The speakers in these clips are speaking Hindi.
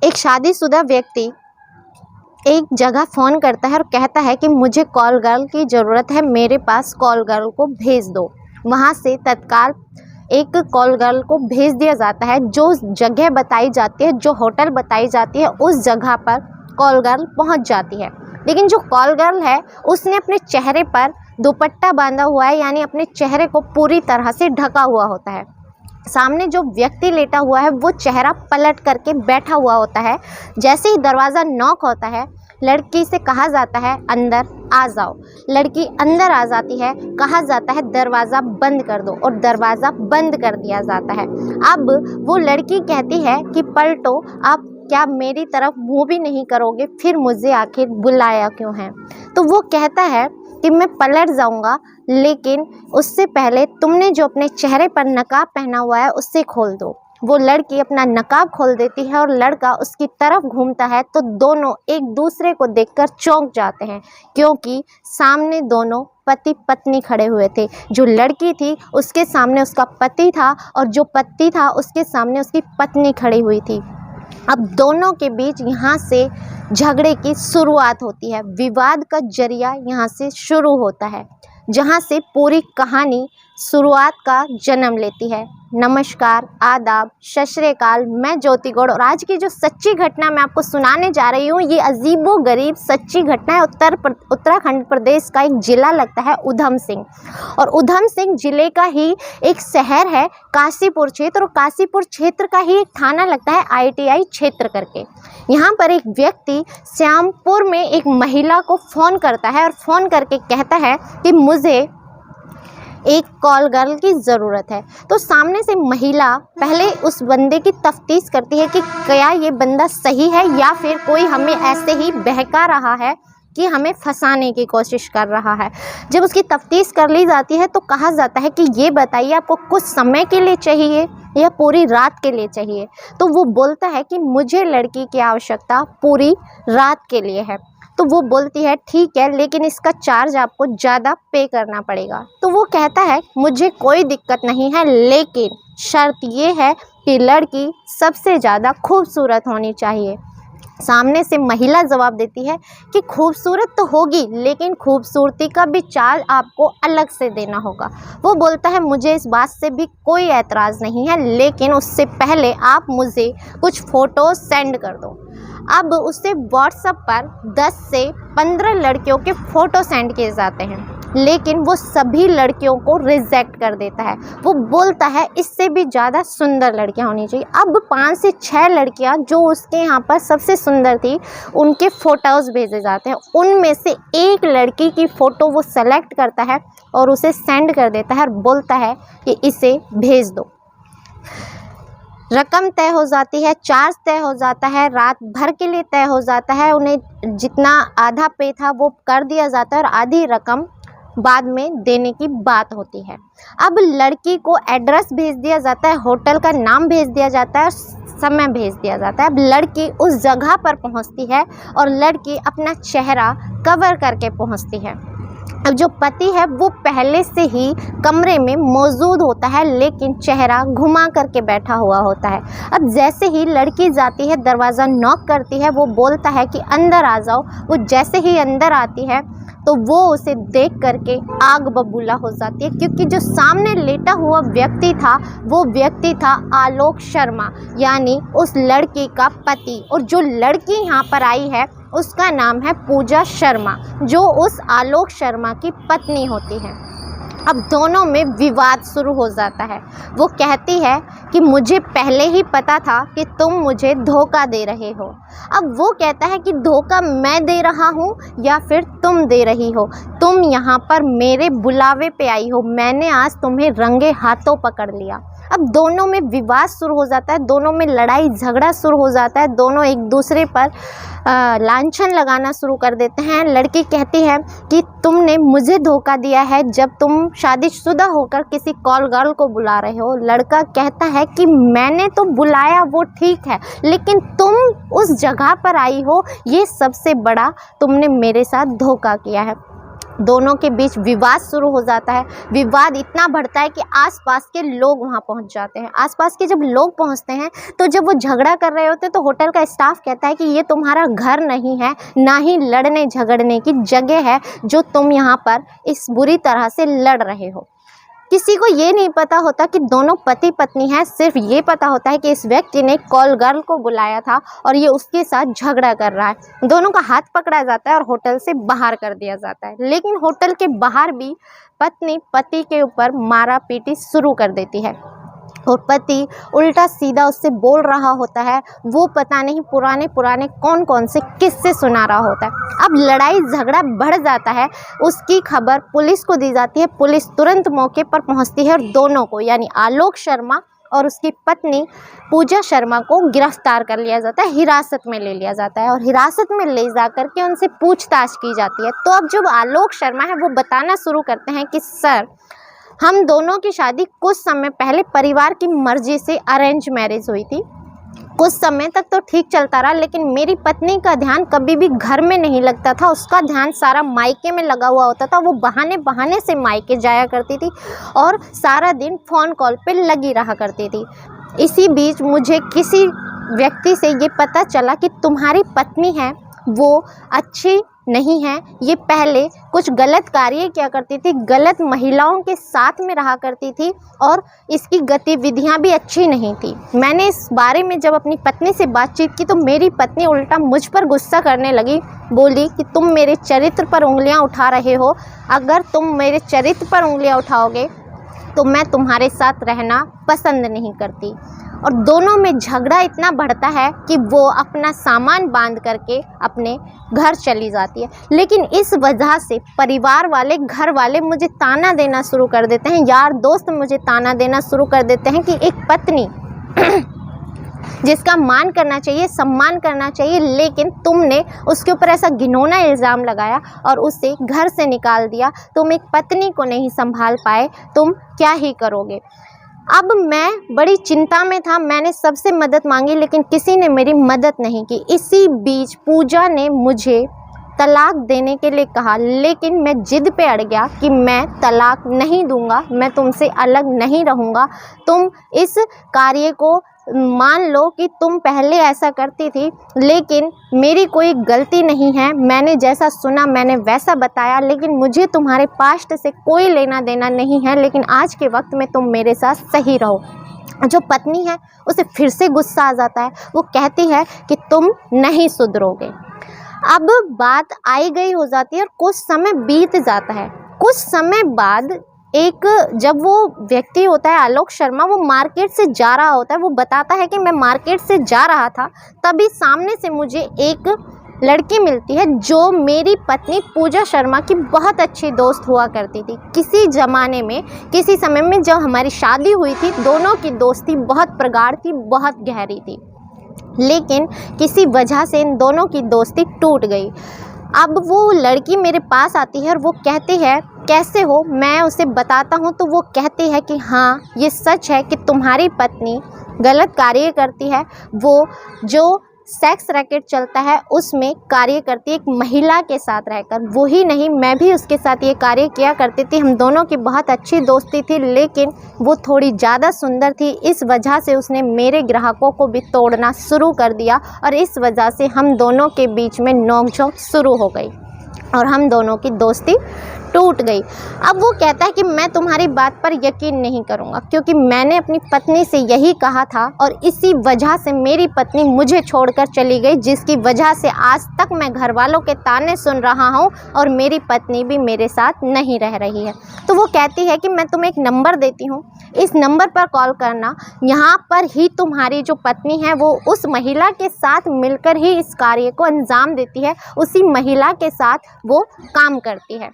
एक शादीशुदा व्यक्ति एक जगह फ़ोन करता है और कहता है कि मुझे कॉल गर्ल की ज़रूरत है, मेरे पास कॉल गर्ल को भेज दो। वहाँ से तत्काल एक कॉल गर्ल को भेज दिया जाता है। जो जगह बताई जाती है, जो होटल बताई जाती है, उस जगह पर कॉल गर्ल पहुँच जाती है। लेकिन जो कॉल गर्ल है उसने अपने चेहरे पर दुपट्टा बांधा हुआ है, यानी अपने चेहरे को पूरी तरह से ढका हुआ होता है। सामने जो व्यक्ति लेटा हुआ है वो चेहरा पलट करके बैठा हुआ होता है। जैसे ही दरवाज़ा नॉक होता है, लड़की से कहा जाता है अंदर आ जाओ। लड़की अंदर आ जाती है, कहा जाता है दरवाज़ा बंद कर दो, और दरवाज़ा बंद कर दिया जाता है। अब वो लड़की कहती है कि पलटो, आप क्या मेरी तरफ मुँह भी नहीं करोगे, फिर मुझे आखिर बुलाया क्यों है। तो वो कहता है कि मैं पलट जाऊंगा, लेकिन उससे पहले तुमने जो अपने चेहरे पर नकाब पहना हुआ है उसे खोल दो। वो लड़की अपना नकाब खोल देती है और लड़का उसकी तरफ घूमता है, तो दोनों एक दूसरे को देखकर चौंक जाते हैं, क्योंकि सामने दोनों पति पत्नी खड़े हुए थे। जो लड़की थी उसके सामने उसका पति था, और जो पति था उसके सामने उसकी पत्नी खड़ी हुई थी। अब दोनों के बीच यहाँ से झगड़े की शुरुआत होती है। विवाद का जरिया यहाँ से शुरू होता है, जहाँ से पूरी कहानी शुरुआत का जन्म लेती है। नमस्कार, आदाब, सत श्री अकाल, मैं ज्योति गौड़, और आज की जो सच्ची घटना मैं आपको सुनाने जा रही हूँ, ये अजीबोगरीब सच्ची घटना है। उत्तराखंड प्रदेश का एक ज़िला लगता है उधम सिंह, और उधम सिंह ज़िले का ही एक शहर है काशीपुर क्षेत्र, और काशीपुर क्षेत्र का ही एक थाना लगता है ITI क्षेत्र करके। यहाँ पर एक व्यक्ति श्यामपुर में एक महिला को फ़ोन करता है और फ़ोन करके कहता है कि मुझे एक कॉल गर्ल की ज़रूरत है। तो सामने से महिला पहले उस बंदे की तफ्तीश करती है कि क्या ये बंदा सही है या फिर कोई हमें ऐसे ही बहका रहा है कि हमें फंसाने की कोशिश कर रहा है। जब उसकी तफ्तीश कर ली जाती है तो कहा जाता है कि ये बताइए आपको कुछ समय के लिए चाहिए या पूरी रात के लिए चाहिए। तो वो बोलता है कि मुझे लड़की की आवश्यकता पूरी रात के लिए है। तो वो बोलती है ठीक है, लेकिन इसका चार्ज आपको ज़्यादा पे करना पड़ेगा। तो वो कहता है मुझे कोई दिक्कत नहीं है, लेकिन शर्त ये है कि लड़की सबसे ज़्यादा खूबसूरत होनी चाहिए। सामने से महिला जवाब देती है कि खूबसूरत तो होगी, लेकिन खूबसूरती का भी चार्ज आपको अलग से देना होगा। वो बोलता है मुझे इस बात से भी कोई एतराज़ नहीं है, लेकिन उससे पहले आप मुझे कुछ फ़ोटो सेंड कर दो। अब उससे व्हाट्सएप पर 10 से 15 लड़कियों के फ़ोटो सेंड किए जाते हैं, लेकिन वो सभी लड़कियों को रिजेक्ट कर देता है। वो बोलता है इससे भी ज़्यादा सुंदर लड़कियां होनी चाहिए। अब 5 से 6 लड़कियां जो उसके यहाँ पर सबसे सुंदर थी, उनके फ़ोटोज़ भेजे जाते हैं। उनमें से एक लड़की की फ़ोटो वो सेलेक्ट करता है और उसे सेंड कर देता है और बोलता है कि इसे भेज दो। रकम तय हो जाती है, चार्ज तय हो जाता है, रात भर के लिए तय हो जाता है। उन्हें जितना आधा पे था वो कर दिया जाता है और आधी रकम बाद में देने की बात होती है। अब लड़की को एड्रेस भेज दिया जाता है, होटल का नाम भेज दिया जाता है, समय भेज दिया जाता है। अब लड़की उस जगह पर पहुंचती है और लड़की अपना चेहरा कवर करके पहुंचती है। अब जो पति है वो पहले से ही कमरे में मौजूद होता है, लेकिन चेहरा घुमा करके बैठा हुआ होता है। अब जैसे ही लड़की जाती है, दरवाज़ा नॉक करती है, वो बोलता है कि अंदर आ जाओ। वो जैसे ही अंदर आती है तो वो उसे देख करके आग बबूला हो जाती है, क्योंकि जो सामने लेटा हुआ व्यक्ति था वो व्यक्ति था आलोक शर्मा, यानी उस लड़की का पति। और जो लड़की यहाँ पर आई है उसका नाम है पूजा शर्मा, जो उस आलोक शर्मा की पत्नी होती है। अब दोनों में विवाद शुरू हो जाता है। वो कहती है कि मुझे पहले ही पता था कि तुम मुझे धोखा दे रहे हो। अब वो कहता है कि धोखा मैं दे रहा हूँ या फिर तुम दे रही हो। तुम यहाँ पर मेरे बुलावे पे आई हो, मैंने आज तुम्हें रंगे हाथों पकड़ लिया। अब दोनों में विवाद शुरू हो जाता है, दोनों में लड़ाई झगड़ा शुरू हो जाता है, दोनों एक दूसरे पर लांछन लगाना शुरू कर देते हैं। लड़की कहती है कि तुमने मुझे धोखा दिया है जब तुम शादीशुदा होकर किसी कॉल गर्ल को बुला रहे हो। लड़का कहता है कि मैंने तो बुलाया वो ठीक है, लेकिन तुम उस जगह पर आई हो, ये सबसे बड़ा तुमने मेरे साथ धोखा किया है। दोनों के बीच विवाद शुरू हो जाता है। विवाद इतना बढ़ता है कि आसपास के लोग वहाँ पहुँच जाते हैं। आसपास के जब लोग पहुँचते हैं तो जब वो झगड़ा कर रहे होते हैं तो होटल का स्टाफ कहता है कि ये तुम्हारा घर नहीं है, ना ही लड़ने झगड़ने की जगह है जो तुम यहाँ पर इस बुरी तरह से लड़ रहे हो। किसी को ये नहीं पता होता कि दोनों पति पत्नी हैं, सिर्फ ये पता होता है कि इस व्यक्ति ने कॉल गर्ल को बुलाया था और ये उसके साथ झगड़ा कर रहा है। दोनों का हाथ पकड़ा जाता है और होटल से बाहर कर दिया जाता है। लेकिन होटल के बाहर भी पत्नी पति के ऊपर मारा पीटी शुरू कर देती है और पति उल्टा सीधा उससे बोल रहा होता है। वो पता नहीं पुराने कौन कौन से किस्से सुना रहा होता है। अब लड़ाई झगड़ा बढ़ जाता है। उसकी खबर पुलिस को दी जाती है। पुलिस तुरंत मौके पर पहुंचती है और दोनों को, यानी आलोक शर्मा और उसकी पत्नी पूजा शर्मा को गिरफ्तार कर लिया जाता है, हिरासत में ले लिया जाता है और हिरासत में ले जा करके उनसे पूछताछ की जाती है। तो अब जो आलोक शर्मा है वो बताना शुरू करते हैं कि सर, हम दोनों की शादी कुछ समय पहले परिवार की मर्जी से अरेंज मैरिज हुई थी। कुछ समय तक तो ठीक चलता रहा, लेकिन मेरी पत्नी का ध्यान कभी भी घर में नहीं लगता था। उसका ध्यान सारा मायके में लगा हुआ होता था। वो बहाने से मायके जाया करती थी और सारा दिन फ़ोन कॉल पे लगी रहा करती थी। इसी बीच मुझे किसी व्यक्ति से ये पता चला कि तुम्हारी पत्नी है वो अच्छी नहीं है। ये पहले कुछ गलत कार्य किया करती थी, गलत महिलाओं के साथ में रहा करती थी और इसकी गतिविधियां भी अच्छी नहीं थी। मैंने इस बारे में जब अपनी पत्नी से बातचीत की तो मेरी पत्नी उल्टा मुझ पर गुस्सा करने लगी। बोली कि तुम मेरे चरित्र पर उंगलियां उठा रहे हो। अगर तुम मेरे चरित्र पर उंगलियां उठाओगे तो मैं तुम्हारे साथ रहना पसंद नहीं करती। और दोनों में झगड़ा इतना बढ़ता है कि वो अपना सामान बांध करके अपने घर चली जाती है। लेकिन इस वजह से परिवार वाले, घर वाले मुझे ताना देना शुरू कर देते हैं, यार दोस्त मुझे ताना देना शुरू कर देते हैं कि एक पत्नी जिसका मान करना चाहिए, सम्मान करना चाहिए, लेकिन तुमने उसके ऊपर ऐसा घिनौना इल्ज़ाम लगाया और उसे घर से निकाल दिया। तुम एक पत्नी को नहीं संभाल पाए, तुम क्या ही करोगे। अब मैं बड़ी चिंता में था। मैंने सबसे मदद मांगी लेकिन किसी ने मेरी मदद नहीं की। इसी बीच पूजा ने मुझे तलाक देने के लिए कहा, लेकिन मैं जिद पे अड़ गया कि मैं तलाक नहीं दूंगा, मैं तुमसे अलग नहीं रहूँगा। तुम इस कार्य को मान लो कि तुम पहले ऐसा करती थी, लेकिन मेरी कोई गलती नहीं है। मैंने जैसा सुना मैंने वैसा बताया, लेकिन मुझे तुम्हारे पास्ट से कोई लेना देना नहीं है। लेकिन आज के वक्त में तुम मेरे साथ सही रहो। जो पत्नी है उसे फिर से गुस्सा आ जाता है। वो कहती है कि तुम नहीं सुधरोगे। अब बात आई गई हो जाती है और कुछ समय बीत जाता है। कुछ समय बाद जब वो व्यक्ति होता है आलोक शर्मा, वो मार्केट से जा रहा होता है। वो बताता है कि मैं मार्केट से जा रहा था, तभी सामने से मुझे एक लड़की मिलती है जो मेरी पत्नी पूजा शर्मा की बहुत अच्छी दोस्त हुआ करती थी। किसी ज़माने में, किसी समय में जब हमारी शादी हुई थी, दोनों की दोस्ती बहुत प्रगाढ़ थी, बहुत गहरी थी। लेकिन किसी वजह से इन दोनों की दोस्ती टूट गई। अब वो लड़की मेरे पास आती है और वो कहती है कैसे हो। मैं उसे बताता हूँ तो वो कहती है कि हाँ, ये सच है कि तुम्हारी पत्नी गलत कार्य करती है। वो जो सेक्स रैकेट चलता है उसमें कार्य करती है, एक महिला के साथ रहकर। वही नहीं, मैं भी उसके साथ ये कार्य किया करती थी। हम दोनों की बहुत अच्छी दोस्ती थी, लेकिन वो थोड़ी ज़्यादा सुंदर थी। इस वजह से उसने मेरे ग्राहकों को भी तोड़ना शुरू कर दिया और इस वजह से हम दोनों के बीच में नोक-झोंक शुरू हो गई और हम दोनों की दोस्ती टूट गई। अब वो कहता है कि मैं तुम्हारी बात पर यकीन नहीं करूँगा, क्योंकि मैंने अपनी पत्नी से यही कहा था और इसी वजह से मेरी पत्नी मुझे छोड़कर चली गई, जिसकी वजह से आज तक मैं घर वालों के ताने सुन रहा हूँ और मेरी पत्नी भी मेरे साथ नहीं रह रही है। तो वो कहती है कि मैं तुम्हें एक नंबर देती हूँ, इस नंबर पर कॉल करना। यहाँ पर ही तुम्हारी जो पत्नी है वो उस महिला के साथ मिलकर ही इस कार्य को अंजाम देती है, उसी महिला के साथ वो काम करती है।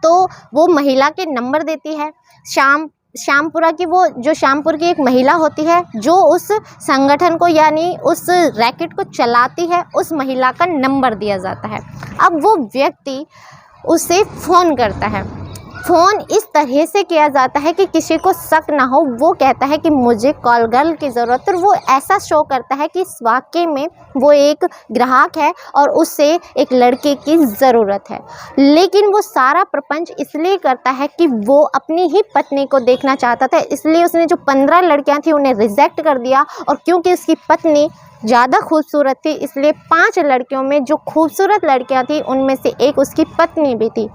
तो वो महिला के नंबर देती है। श्यामपुरा की, वो जो श्यामपुर की एक महिला होती है जो उस संगठन को, यानी उस रैकेट को चलाती है, उस महिला का नंबर दिया जाता है। अब वो व्यक्ति उसे फ़ोन करता है फ़ोन इस तरह से किया जाता है कि किसी को शक ना हो। वो कहता है कि मुझे कॉल गर्ल की ज़रूरत है, और वो ऐसा शो करता है कि वाकई में वो एक ग्राहक है और उसे एक लड़के की ज़रूरत है। लेकिन वो सारा प्रपंच इसलिए करता है कि वो अपनी ही पत्नी को देखना चाहता था, इसलिए उसने जो 15 लड़कियां थी उन्हें रिजेक्ट कर दिया। और क्योंकि उसकी पत्नी ज़्यादा खूबसूरत थी, इसलिए 5 लड़कियों में जो खूबसूरत लड़कियां थी उनमें से एक उसकी पत्नी भी थी।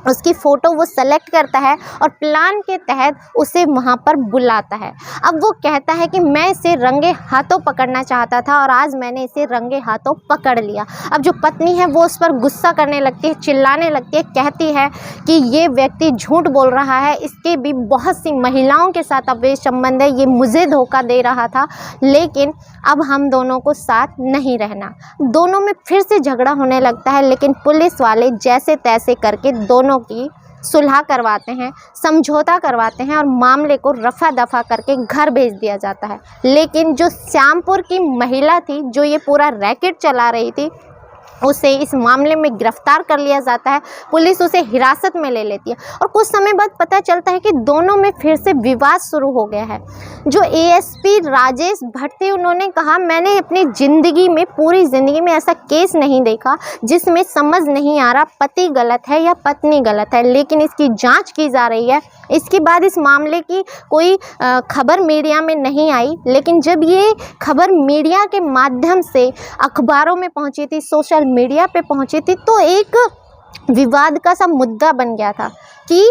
उसकी फ़ोटो वो सेलेक्ट करता है और प्लान के तहत उसे वहाँ पर बुलाता है। अब वो कहता है कि मैं इसे रंगे हाथों पकड़ना चाहता था और आज मैंने इसे रंगे हाथों पकड़ लिया। अब जो पत्नी है वो उस पर गुस्सा करने लगती है, चिल्लाने लगती है, कहती है कि ये व्यक्ति झूठ बोल रहा है, इसके भी बहुत सी महिलाओं के साथ अवैध संबंध है, ये मुझे धोखा दे रहा था, लेकिन अब हम दोनों को साथ नहीं रहना। दोनों में फिर से झगड़ा होने लगता है, लेकिन पुलिस वाले जैसे तैसे करके दोनों की सुलह करवाते हैं, समझौता करवाते हैं और मामले को रफा दफा करके घर भेज दिया जाता है। लेकिन जो श्यामपुर की महिला थी, जो ये पूरा रैकेट चला रही थी, उसे इस मामले में गिरफ्तार कर लिया जाता है। पुलिस उसे हिरासत में ले लेती है और कुछ समय बाद पता चलता है कि दोनों में फिर से विवाद शुरू हो गया है। जो एएसपी राजेश भट्ट थे, उन्होंने कहा मैंने अपनी ज़िंदगी में, पूरी ज़िंदगी में ऐसा केस नहीं देखा जिसमें समझ नहीं आ रहा पति गलत है या पत्नी गलत है, लेकिन इसकी जांच की जा रही है। इसके बाद इस मामले की कोई खबर मीडिया में नहीं आई, लेकिन जब ये खबर मीडिया के माध्यम से अखबारों में पहुंची थी, सोशल मीडिया पे पहुंची थी, तो एक विवाद का सा मुद्दा बन गया था कि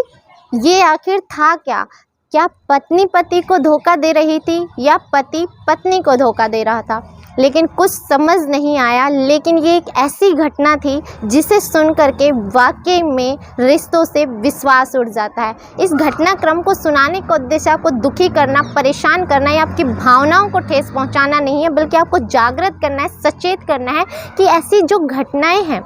ये आखिर था क्या पत्नी पति को धोखा दे रही थी या पति पत्नी को धोखा दे रहा था। लेकिन कुछ समझ नहीं आया। लेकिन ये एक ऐसी घटना थी जिसे सुन करके वाकई में रिश्तों से विश्वास उठ जाता है। इस घटनाक्रम को सुनाने का उद्देश्य आपको दुखी करना, परेशान करना या आपकी भावनाओं को ठेस पहुंचाना नहीं है, बल्कि आपको जागृत करना है, सचेत करना है कि ऐसी जो घटनाएं हैं,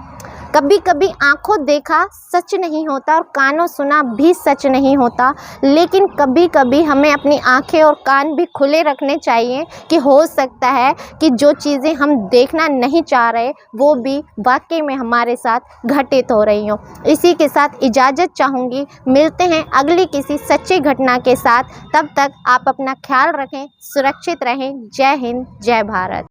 कभी कभी आंखों देखा सच नहीं होता और कानों सुना भी सच नहीं होता, लेकिन कभी कभी हमें अपनी आंखें और कान भी खुले रखने चाहिए कि हो सकता है कि जो चीज़ें हम देखना नहीं चाह रहे वो भी वाकई में हमारे साथ घटित हो रही हों। इसी के साथ इजाज़त चाहूँगी, मिलते हैं अगली किसी सच्ची घटना के साथ। तब तक आप अपना ख्याल रखें, सुरक्षित रहें। जय हिंद, जय भारत।